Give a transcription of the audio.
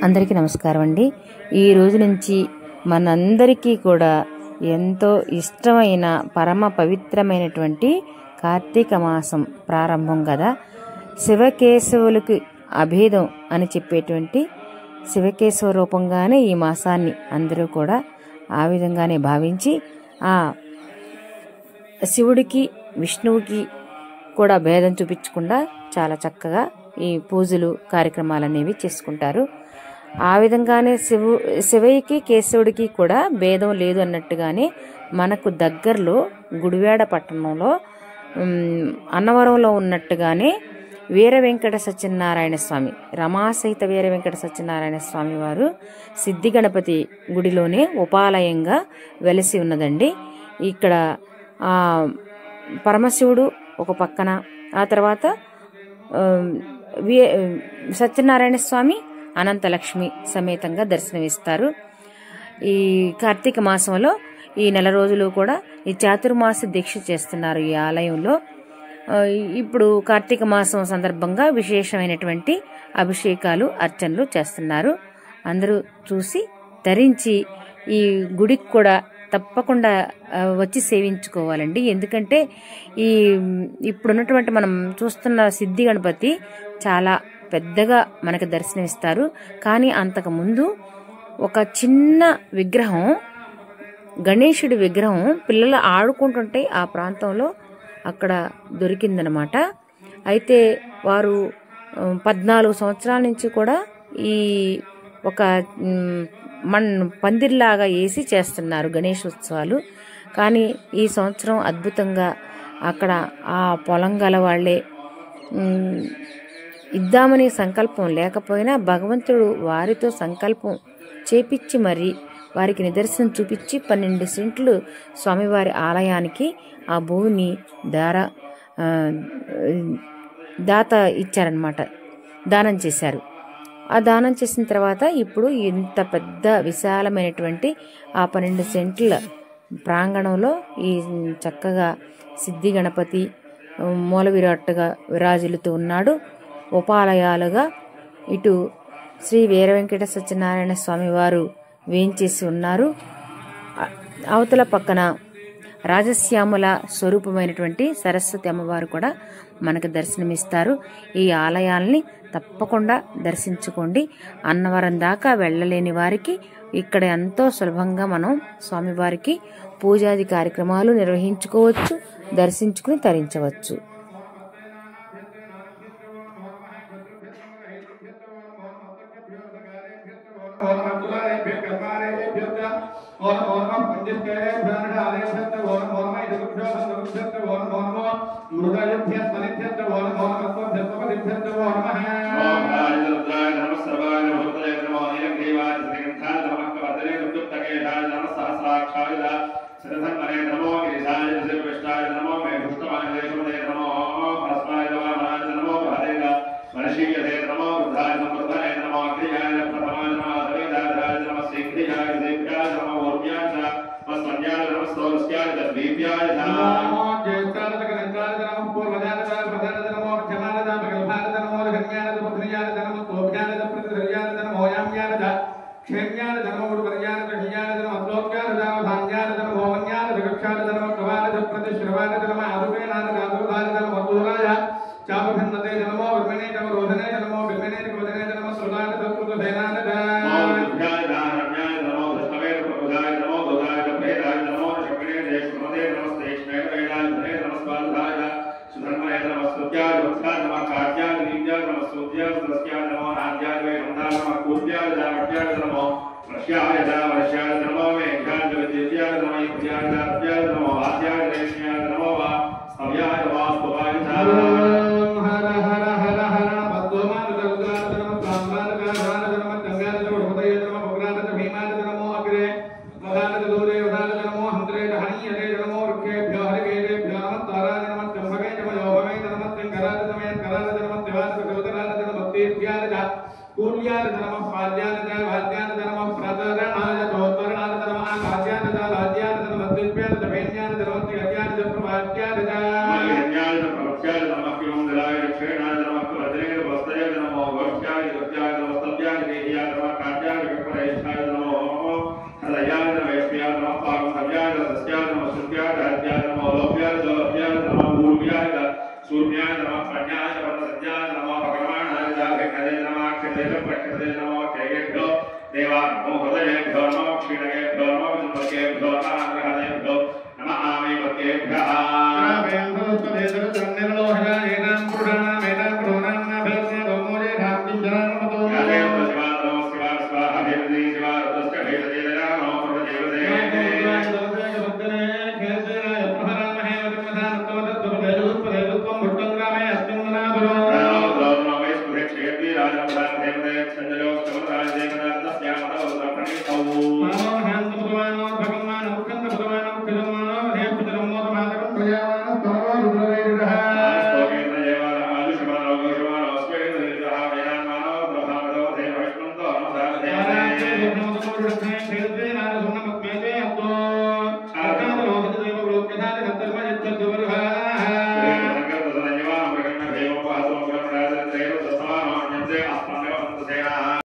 అందరికీ నమస్కారం అండి. ఈ రోజు నుంచి మనందరికీ కూడా ఎంతో ఇష్టమైన పరమ పవిత్రమైనటువంటి కార్తీక మాసం ప్రారంభం కదా. శివకేశవులకు అభేదం అని చెప్పేటువంటి శివకేశవ రూపంగానే ఈ మాసాన్ని అందరూ కూడా ఆ విధంగానే భావించి ఆ శివుడికి విష్ణువుకి కూడా భేదం చూపించకుండా చాలా చక్కగా ఈ పూజలు కార్యక్రమాలు అనేవి చేసుకుంటారు. ఆ విధంగానే శివయ్యకి కేశవుడికి కూడా భేదం లేదు అన్నట్టుగానే మనకు దగ్గరలో గుడివాడ పట్టణంలో అన్నవరంలో ఉన్నట్టుగానే వీర వెంకట సత్యనారాయణ స్వామి, రమాసహిత వీర వెంకట సత్యనారాయణ స్వామి వారు సిద్ధి గణపతి గుడిలోనే ఉపాలయంగా వెలసి ఉన్నదండి. ఇక్కడ పరమశివుడు ఒక పక్కన, ఆ తర్వాత సత్యనారాయణ స్వామి అనంతలక్ష్మి సమేతంగా దర్శనమిస్తారు. ఈ కార్తీక మాసంలో ఈ నెల రోజులు కూడా ఈ చాతుర్మాస దీక్ష చేస్తున్నారు ఈ ఆలయంలో. ఇప్పుడు కార్తీక మాసం సందర్భంగా విశేషమైనటువంటి అభిషేకాలు అర్చనలు చేస్తున్నారు. అందరూ చూసి ధరించి ఈ గుడికి కూడా తప్పకుండా వచ్చి సేవించుకోవాలండి. ఎందుకంటే ఇప్పుడున్నటువంటి మనం చూస్తున్న సిద్ధి గణపతి చాలా పెద్దగా మనకు దర్శనమిస్తారు. కానీ అంతకుముందు ఒక చిన్న విగ్రహం, గణేశుడి విగ్రహం పిల్లలు ఆడుకుంటుంటే ఆ ప్రాంతంలో అక్కడ దొరికిందనమాట. అయితే వారు 14 సంవత్సరాల నుంచి కూడా ఈ ఒక పందిర్లాగా వేసి చేస్తున్నారు గణేశోత్సవాలు. కానీ ఈ సంవత్సరం అద్భుతంగా అక్కడ ఆ పొలం గల వాళ్ళే ఇద్దామనే సంకల్పం లేకపోయినా భగవంతుడు వారితో సంకల్పం చేపించి మరి వారికి నిదర్శనం చూపించి 12 సెంట్లు స్వామివారి ఆలయానికి ఆ భూమిని దాత ఇచ్చారనమాట, దానం చేశారు. ఆ దానం చేసిన తర్వాత ఇప్పుడు ఇంత పెద్ద విశాలమైనటువంటి ఆ 12 సెంట్ల ప్రాంగణంలో ఈ చక్కగా సిద్ధి గణపతి మూల విరాట్టుగా విరాజిల్లుతూ ఉన్నాడు. ఉపాలయాలుగా ఇటు శ్రీ వీర వెంకట సత్యనారాయణ స్వామి వారు వేంచేసి ఉన్నారు. అవతల పక్కన రాజశ్యాముల స్వరూపమైనటువంటి సరస్వతి అమ్మవారు కూడా మనకు దర్శనమిస్తారు. ఈ ఆలయాల్ని తప్పకుండా దర్శించుకోండి. అన్నవరం దాకా వెళ్ళలేని వారికి ఇక్కడ ఎంతో సులభంగా మనం స్వామివారికి పూజాది కార్యక్రమాలు నిర్వహించుకోవచ్చు, దర్శించుకుని తరించవచ్చు. Namo Thank you.